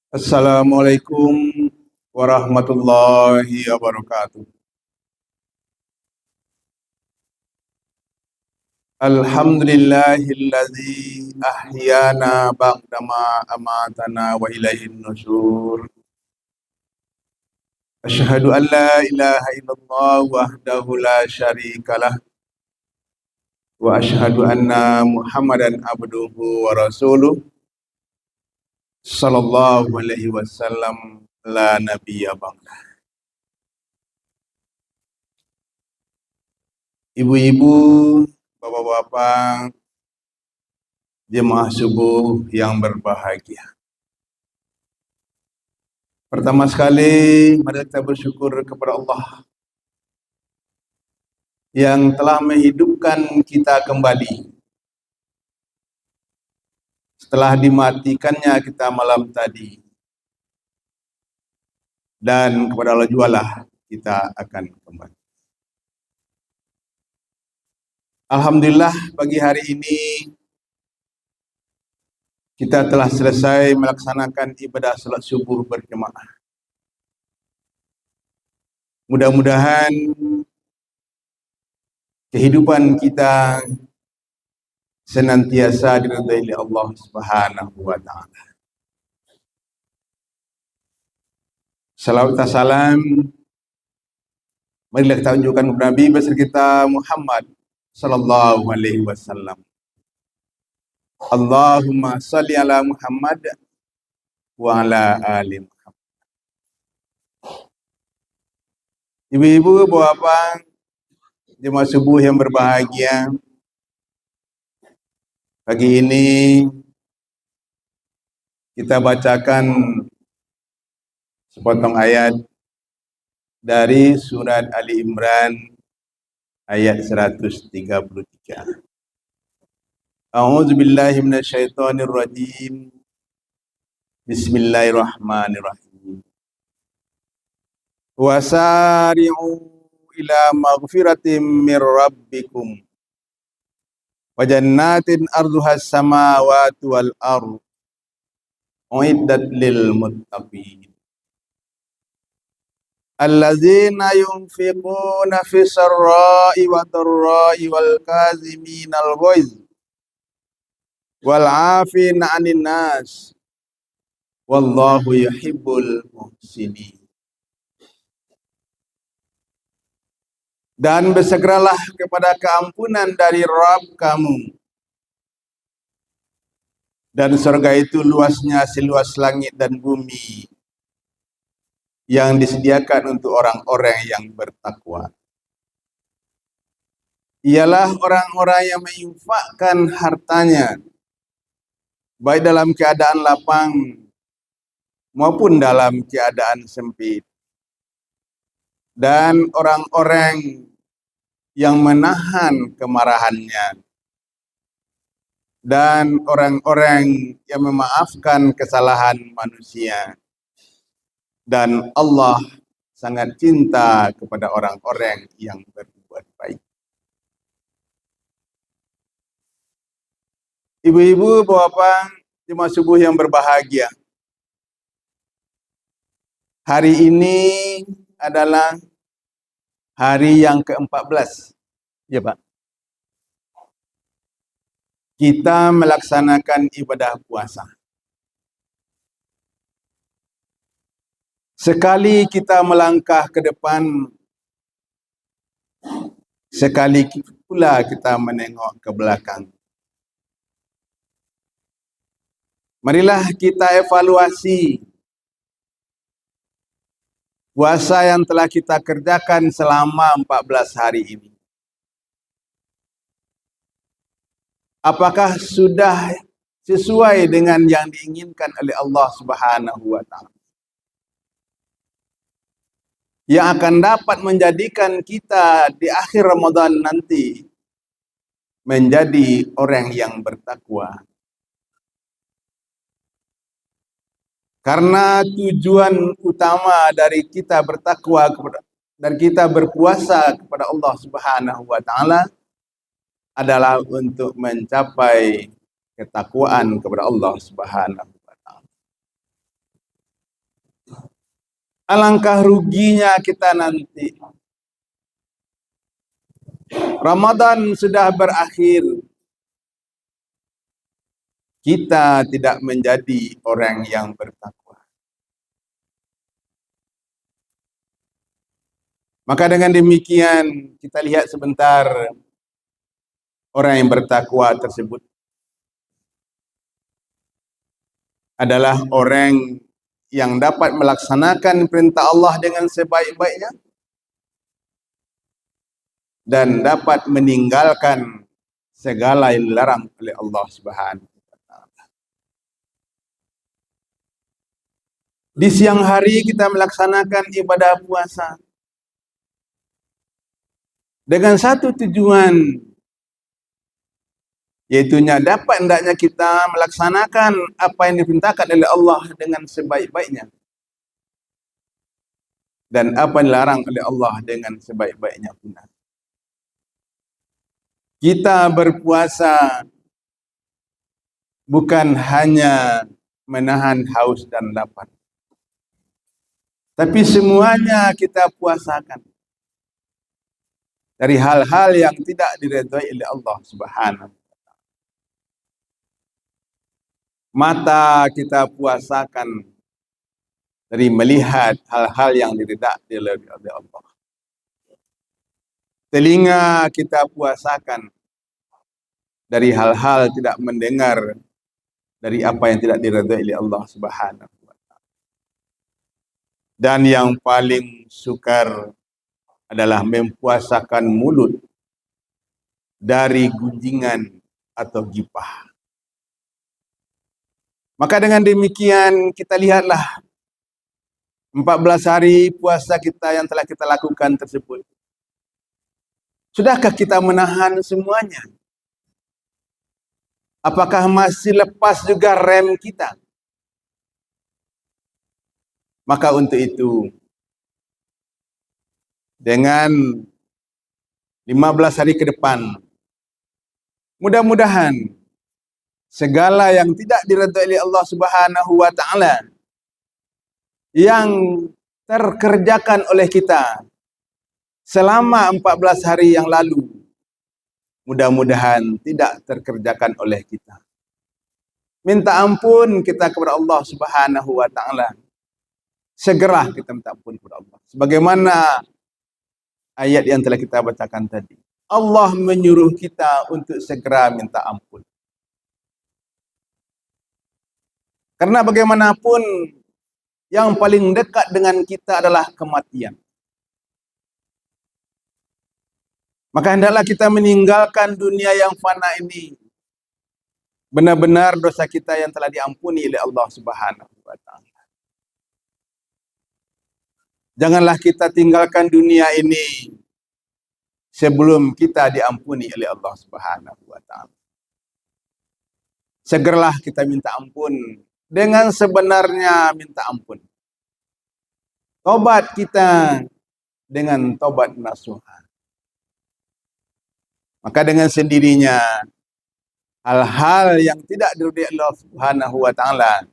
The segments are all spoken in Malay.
Assalamualaikum warahmatullahi wabarakatuh. Alhamdulillahilladzi ahyana ba'dama amatana wa ilaihin nusyur. Asyhadu an la ilaha illallah wahdahu la syarikalah wa asyhadu anna Muhammadan abduhu wa rasuluh sallallahu alaihi wasallam la nabiyya ba'da. Ibu-ibu, bapak-bapak, jemaah subuh yang berbahagia. Pertama sekali, mari kita bersyukur kepada Allah yang telah menghidupkan kita kembali setelah dimatikannya kita malam tadi. Dan kepada Allah jualah kita akan kembali. Alhamdulillah, pagi hari ini kita telah selesai melaksanakan ibadah salat subuh berjemaah. Mudah-mudahan kehidupan kita senantiasa diridhai oleh Allah Subhanahu wa taala. Salawat dan salam marilah kita tunjukkan kepada Nabi besar kita Muhammad sallallahu alaihi wasallam. Allahumma salli ala Muhammad wa ala ali Muhammad. Ibu-ibu, bapak, jemaah subuh yang berbahagia, pagi ini kita bacakan sepotong ayat dari surat Ali Imran ayat 133. A'udzu billahi minasyaitonir rajim. Bismillahirrahmanirrahim. Wasari'u ila maghfiratin mir rabbikum wa jannatin arduhas samawati wal ardh uiddat lil muttaqin alladzina yunfiquna fis sarra'i wad dharra'i wal kaziminal ghaiz wal 'afina 'anil nas wallahu yuhibbul muhsinin. Dan bersegeralah kepada keampunan dari Rabb kamu, dan surga itu luasnya seluas langit dan bumi, yang disediakan untuk orang-orang yang bertakwa. Ialah orang-orang yang menginfakkan hartanya baik dalam keadaan lapang maupun dalam keadaan sempit, dan orang-orang yang menahan kemarahannya, dan orang-orang yang memaafkan kesalahan manusia. Dan Allah sangat cinta kepada orang-orang yang berbuat baik. Ibu-ibu, bapak, jemaah subuh yang berbahagia, hari ini adalah hari yang ke-14. Ya, Pak. Kita melaksanakan ibadah puasa. Sekali kita melangkah ke depan, sekali pula kita menengok ke belakang. Marilah kita evaluasi puasa yang telah kita kerjakan selama 14 hari ini. Apakah sudah sesuai dengan yang diinginkan oleh Allah Subhanahu wa taala, yang akan dapat menjadikan kita di akhir Ramadan nanti menjadi orang yang bertakwa. Karena tujuan utama dari kita bertakwa dan kita berpuasa kepada Allah Subhanahu wa taala adalah untuk mencapai ketakwaan kepada Allah Subhanahu wa taala. Alangkah ruginya kita nanti. Ramadan sudah berakhir, kita tidak menjadi orang yang bertakwa. Maka dengan demikian kita lihat sebentar orang yang bertakwa tersebut adalah orang yang dapat melaksanakan perintah Allah dengan sebaik-baiknya dan dapat meninggalkan segala yang dilarang oleh Allah Subhanahu wa taala. Di siang hari kita melaksanakan ibadah puasa dengan satu tujuan, yaitunya dapat hendaknya kita melaksanakan apa yang diperintahkan oleh Allah dengan sebaik-baiknya dan apa yang dilarang oleh Allah dengan sebaik-baiknya pula. Kita berpuasa bukan hanya menahan haus dan lapar, tapi semuanya kita puasakan dari hal-hal yang tidak diridhai oleh Allah Subhanahu. Mata kita puasakan dari melihat hal-hal yang diridhai oleh Allah. Telinga kita puasakan dari hal-hal tidak mendengar dari apa yang tidak diridhai oleh Allah Subhanahu wa taala. Dan yang paling sukar adalah mempuasakan mulut dari gunjingan atau gibah. Maka dengan demikian kita lihatlah 14 hari puasa kita yang telah kita lakukan tersebut. Sudahkah kita menahan semuanya? Apakah masih lepas juga rem kita? Maka untuk itu, dengan 15 hari ke depan, mudah-mudahan segala yang tidak diridhai oleh Allah Subhanahu wa taala yang terkerjakan oleh kita selama 14 hari yang lalu, mudah-mudahan tidak terkerjakan oleh kita. Minta ampun kita kepada Allah Subhanahu wa taala. Segera kita minta ampun kepada Allah. Sebagaimana ayat yang telah kita bacakan tadi. Allah menyuruh kita untuk segera minta ampun. Karena bagaimanapun yang paling dekat dengan kita adalah kematian. Maka hendaklah kita meninggalkan dunia yang fana ini. Benar-benar dosa kita yang telah diampuni oleh Allah Subhanahu wa taala. Janganlah kita tinggalkan dunia ini sebelum kita diampuni oleh Allah Subhanahu wa taala. Segeralah kita minta ampun dengan sebenarnya minta ampun. Tobat kita dengan tobat nasuha. Maka dengan sendirinya hal-hal yang tidak diridhai Allah Subhanahu wa taala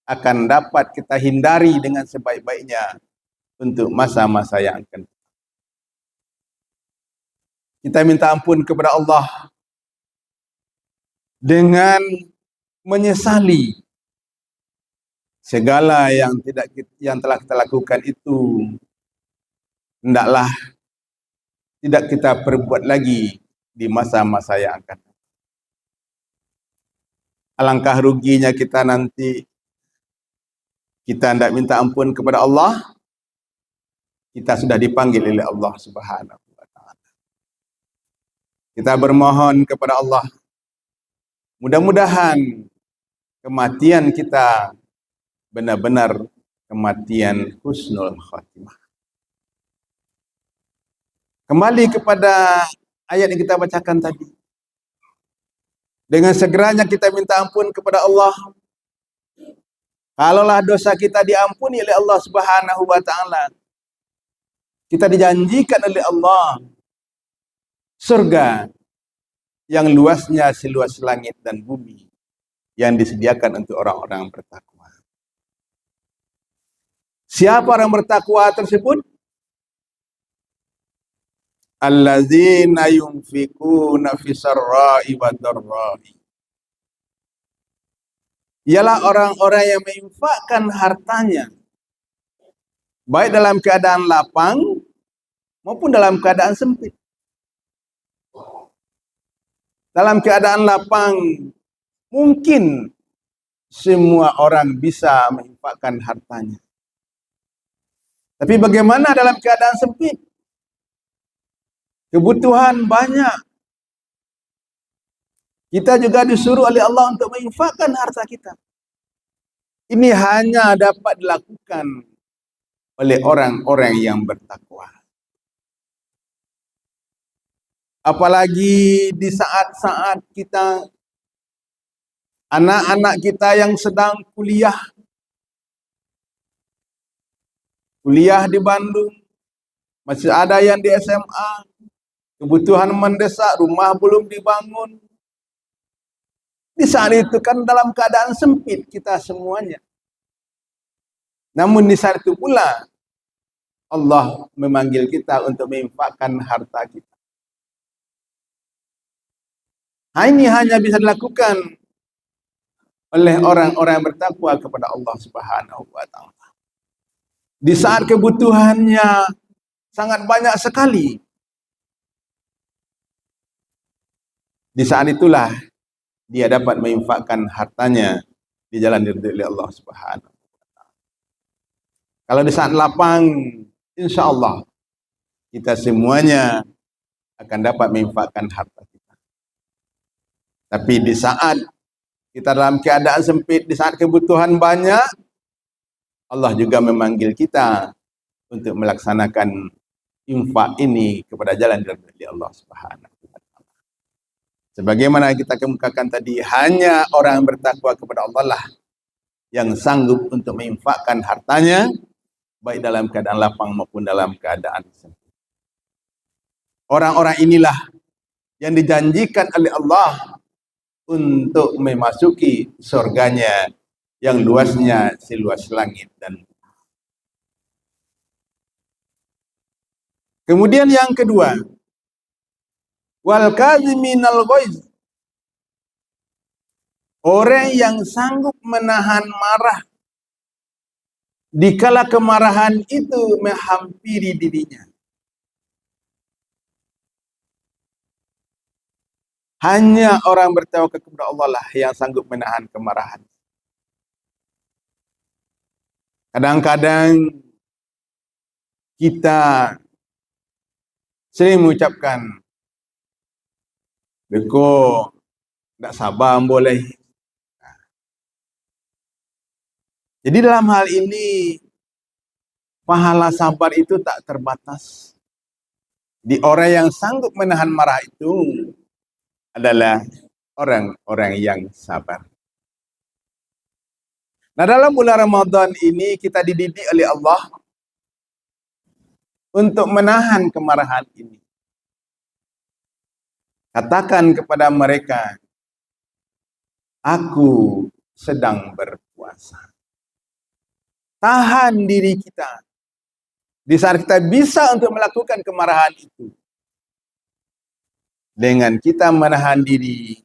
akan dapat kita hindari dengan sebaik-baiknya untuk masa-masa yang akan datang. Kita minta ampun kepada Allah dengan menyesali segala yang telah kita lakukan itu hendaklah tidak kita perbuat lagi di masa-masa yang akan datang. Alangkah ruginya kita nanti kita hendak minta ampun kepada Allah, kita sudah dipanggil oleh Allah Subhanahu wa taala. Kita bermohon kepada Allah, mudah-mudahan kematian kita benar-benar kematian husnul khatimah. Kembali kepada ayat yang kita bacakan tadi. Dengan segeranya kita minta ampun kepada Allah. Kalaulah dosa kita diampuni oleh Allah Subhanahu wa taala, kita dijanjikan oleh Allah surga yang luasnya seluas langit dan bumi yang disediakan untuk orang-orang bertakwa. Siapa orang bertakwa tersebut? Allazina yunfikuna fisarra'i wa dharra'i. Ialah orang-orang yang menginfakkan hartanya baik dalam keadaan lapang maupun dalam keadaan sempit. Dalam keadaan lapang, mungkin semua orang bisa menginfakkan hartanya. Tapi bagaimana dalam keadaan sempit? Kebutuhan banyak. Kita juga disuruh oleh Allah untuk menginfakkan harta kita. Ini hanya dapat dilakukan oleh orang-orang yang bertakwa. Apalagi di saat-saat kita, anak-anak kita yang sedang kuliah di Bandung, masih ada yang di SMA, kebutuhan mendesak, rumah belum dibangun. Di saat itu kan dalam keadaan sempit kita semuanya. Namun di saat itu pula Allah memanggil kita untuk menginfakkan harta kita. Ini hanya bisa dilakukan oleh orang-orang yang bertakwa kepada Allah Subhanahu wa taala. Di saat kebutuhannya sangat banyak sekali, di saat itulah dia dapat menginfakkan hartanya di jalan diridhoi Allah Subhanahu wa taala. Kalau di saat lapang, insya Allah kita semuanya akan dapat menginfakkan harta kita. Tapi di saat kita dalam keadaan sempit, di saat kebutuhan banyak, Allah juga memanggil kita untuk melaksanakan infak ini kepada jalan dari Allah Subhanahu wa taala. Sebagaimana kita kemukakan tadi, hanya orang yang bertakwa kepada Allah lah yang sanggup untuk menginfakkan hartanya baik dalam keadaan lapang maupun dalam keadaan sempit. Orang-orang inilah yang dijanjikan oleh Allah untuk memasuki surganya yang luasnya seluas langit dan bumi. Kemudian yang kedua, wal kaziminal ghaiz, orang yang sanggup menahan marah dikala kemarahan itu menghampiri dirinya. Hanya orang bertawakal kepada Allah lah yang sanggup menahan kemarahan. Kadang-kadang kita sering mengucapkan, "Beko, tak sabar boleh." Jadi dalam hal ini, pahala sabar itu tak terbatas. Di orang yang sanggup menahan marah itu adalah orang-orang yang sabar. Nah, dalam bulan Ramadan ini kita dididik oleh Allah untuk menahan kemarahan ini. Katakan kepada mereka, aku sedang berpuasa. Tahan diri kita. Di saat kita bisa untuk melakukan kemarahan itu, dengan kita menahan diri,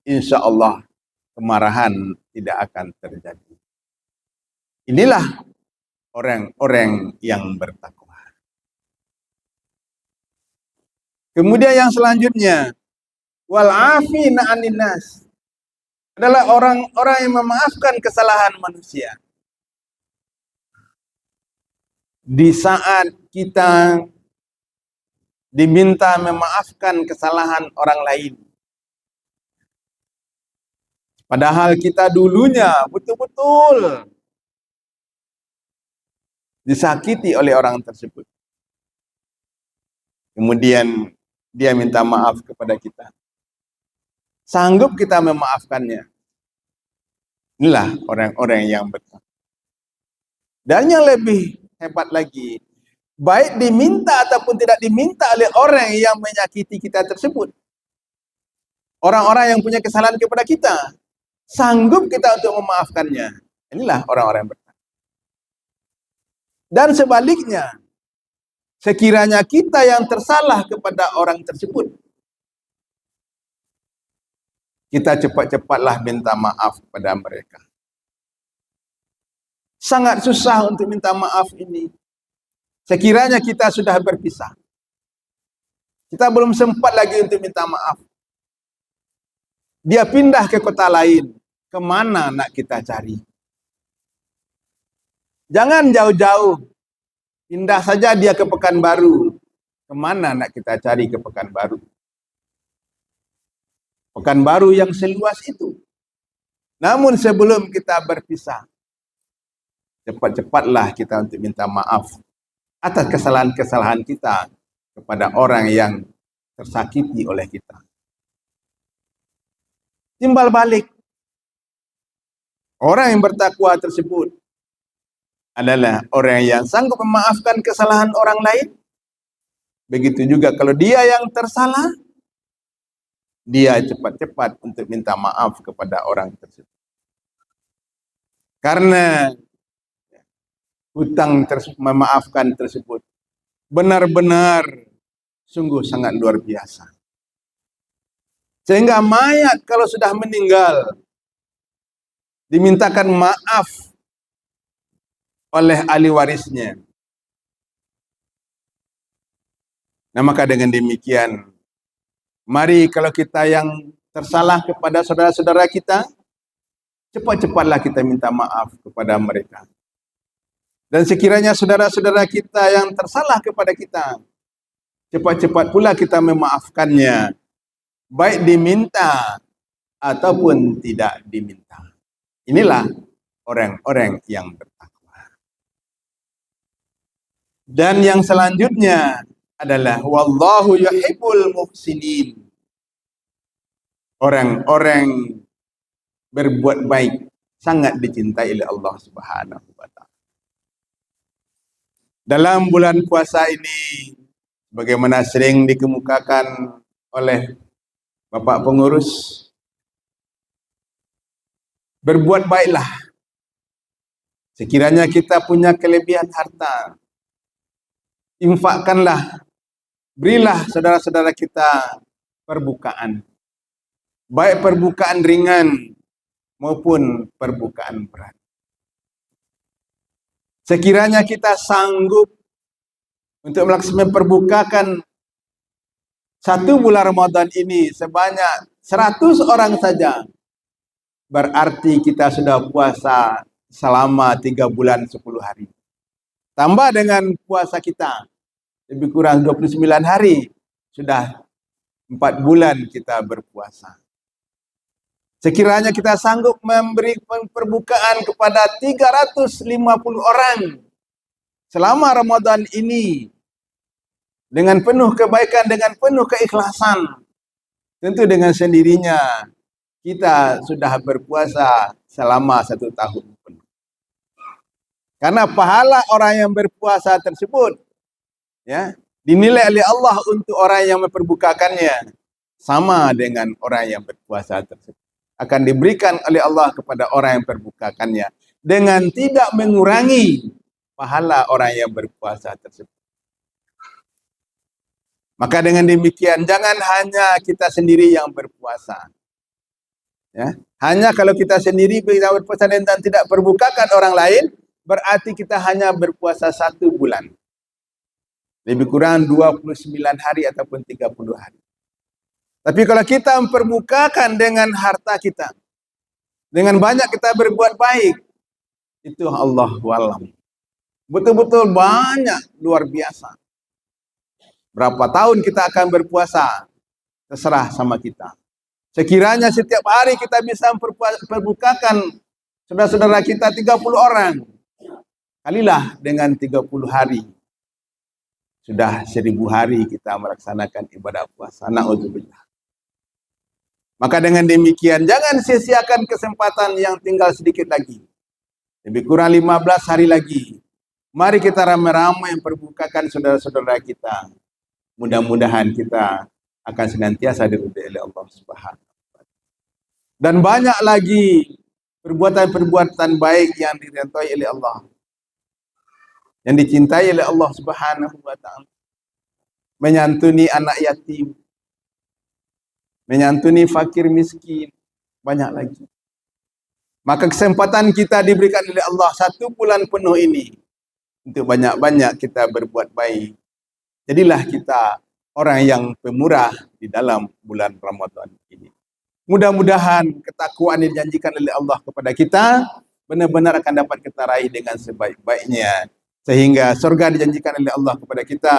insya Allah kemarahan tidak akan terjadi. Inilah orang-orang yang bertakwa. Kemudian yang selanjutnya, wal afina 'anin nas, adalah orang-orang yang memaafkan kesalahan manusia. Di saat kita diminta memaafkan kesalahan orang lain, padahal kita dulunya betul-betul disakiti oleh orang tersebut. Kemudian dia minta maaf kepada kita. Sanggup kita memaafkannya. Inilah orang-orang yang bertakwa. Dan yang lebih hebat lagi, baik diminta ataupun tidak diminta oleh orang yang menyakiti kita tersebut, orang-orang yang punya kesalahan kepada kita, sanggup kita untuk memaafkannya. Inilah orang-orang yang bertakwa. Dan sebaliknya, sekiranya kita yang tersalah kepada orang tersebut, kita cepat-cepatlah minta maaf kepada mereka. Sangat susah untuk minta maaf ini. Sekiranya kita sudah berpisah, kita belum sempat lagi untuk minta maaf. Dia pindah ke kota lain, kemana nak kita cari? Jangan jauh-jauh, pindah saja dia ke Pekanbaru. Kemana nak kita cari ke Pekanbaru? Pekanbaru yang seluas itu. Namun sebelum kita berpisah, cepat-cepatlah kita untuk minta maaf atas kesalahan-kesalahan kita kepada orang yang tersakiti oleh kita. Timbal balik, orang yang bertakwa tersebut adalah orang yang sanggup memaafkan kesalahan orang lain. Begitu juga kalau dia yang tersalah, dia cepat-cepat untuk minta maaf kepada orang tersebut. Karena hutang memaafkan tersebut benar-benar sungguh sangat luar biasa. Sehingga mayat kalau sudah meninggal dimintakan maaf oleh ahli warisnya. Nah, maka dengan demikian, mari kalau kita yang tersalah kepada saudara-saudara kita, cepat-cepatlah kita minta maaf kepada mereka. Dan sekiranya saudara-saudara kita yang tersalah kepada kita, cepat-cepat pula kita memaafkannya, baik diminta ataupun tidak diminta. Inilah orang-orang yang bertakwa. Dan yang selanjutnya adalah wallahu yuhibbul muhsinin. Orang-orang berbuat baik sangat dicintai oleh Allah Subhanahu wa taala. Dalam bulan puasa ini, bagaimana sering dikemukakan oleh Bapak pengurus, berbuat baiklah. Sekiranya kita punya kelebihan harta, infakkanlah, berilah saudara-saudara kita perbukaan. Baik perbukaan ringan maupun perbukaan berat. Sekiranya kita sanggup untuk melaksanakan perbukakan satu bulan Ramadan ini sebanyak 100 orang saja, berarti kita sudah puasa selama 3 bulan 10 hari. Tambah dengan puasa kita, lebih kurang 29 hari, sudah 4 bulan kita berpuasa. Sekiranya kita sanggup memberi perbukaan kepada 350 orang selama Ramadan ini dengan penuh kebaikan, dengan penuh keikhlasan, tentu dengan sendirinya kita sudah berpuasa selama 1 tahun penuh. Karena pahala orang yang berpuasa tersebut dinilai oleh Allah untuk orang yang memperbukakannya sama dengan orang yang berpuasa tersebut. Akan diberikan oleh Allah kepada orang yang memperbukakannya dengan tidak mengurangi pahala orang yang berpuasa tersebut. Maka dengan demikian, jangan hanya kita sendiri yang berpuasa. Hanya kalau kita sendiri berpuasa dan tidak perbukakan orang lain, berarti kita hanya berpuasa 1 bulan. Lebih kurang 29 hari ataupun 30 hari. Tapi kalau kita memperbukakan dengan harta kita, dengan banyak kita berbuat baik, itu Allahu a'lam. Betul-betul banyak, luar biasa. Berapa tahun kita akan berpuasa, terserah sama kita. Sekiranya setiap hari kita bisa memperbukakan saudara-saudara kita 30 orang, kalilah dengan 30 hari. Sudah 1000 hari kita melaksanakan ibadah puasa. Na'udzubillah. Maka dengan demikian, jangan sia-siakan kesempatan yang tinggal sedikit lagi. Lebih kurang 15 hari lagi. Mari kita ramai-ramai memperbukakan saudara-saudara kita. Mudah-mudahan kita akan senantiasa diridhai oleh Allah Subhanahu wa taala. Dan banyak lagi perbuatan-perbuatan baik yang diridhai oleh Allah. yang dicintai oleh Allah Subhanahu wa taala. Menyantuni anak yatim, menyantuni fakir miskin, banyak lagi. Maka kesempatan kita diberikan oleh Allah 1 bulan penuh ini untuk banyak-banyak kita berbuat baik. Jadilah kita orang yang pemurah di dalam bulan Ramadan ini. Mudah-mudahan ketakwaan yang dijanjikan oleh Allah kepada kita benar-benar akan dapat kita raih dengan sebaik-baiknya. Sehingga surga dijanjikan oleh Allah kepada kita,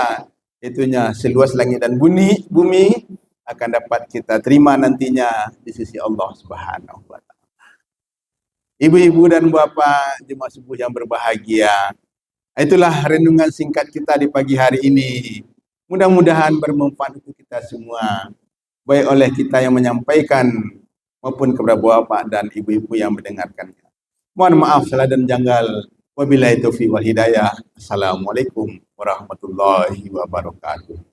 itunya seluas langit dan bumi akan dapat kita terima nantinya di sisi Allah Subhanahu wa taala. Ibu-ibu dan bapa jemaah subuh yang berbahagia, itulah renungan singkat kita di pagi hari ini. Mudah-mudahan bermanfaat untuk kita semua, baik oleh kita yang menyampaikan maupun kepada bapak dan ibu-ibu yang mendengarkan. Mohon maaf salah dan janggal. Wabillahi taufiq wal hidayah. Assalamualaikum warahmatullahi wabarakatuh.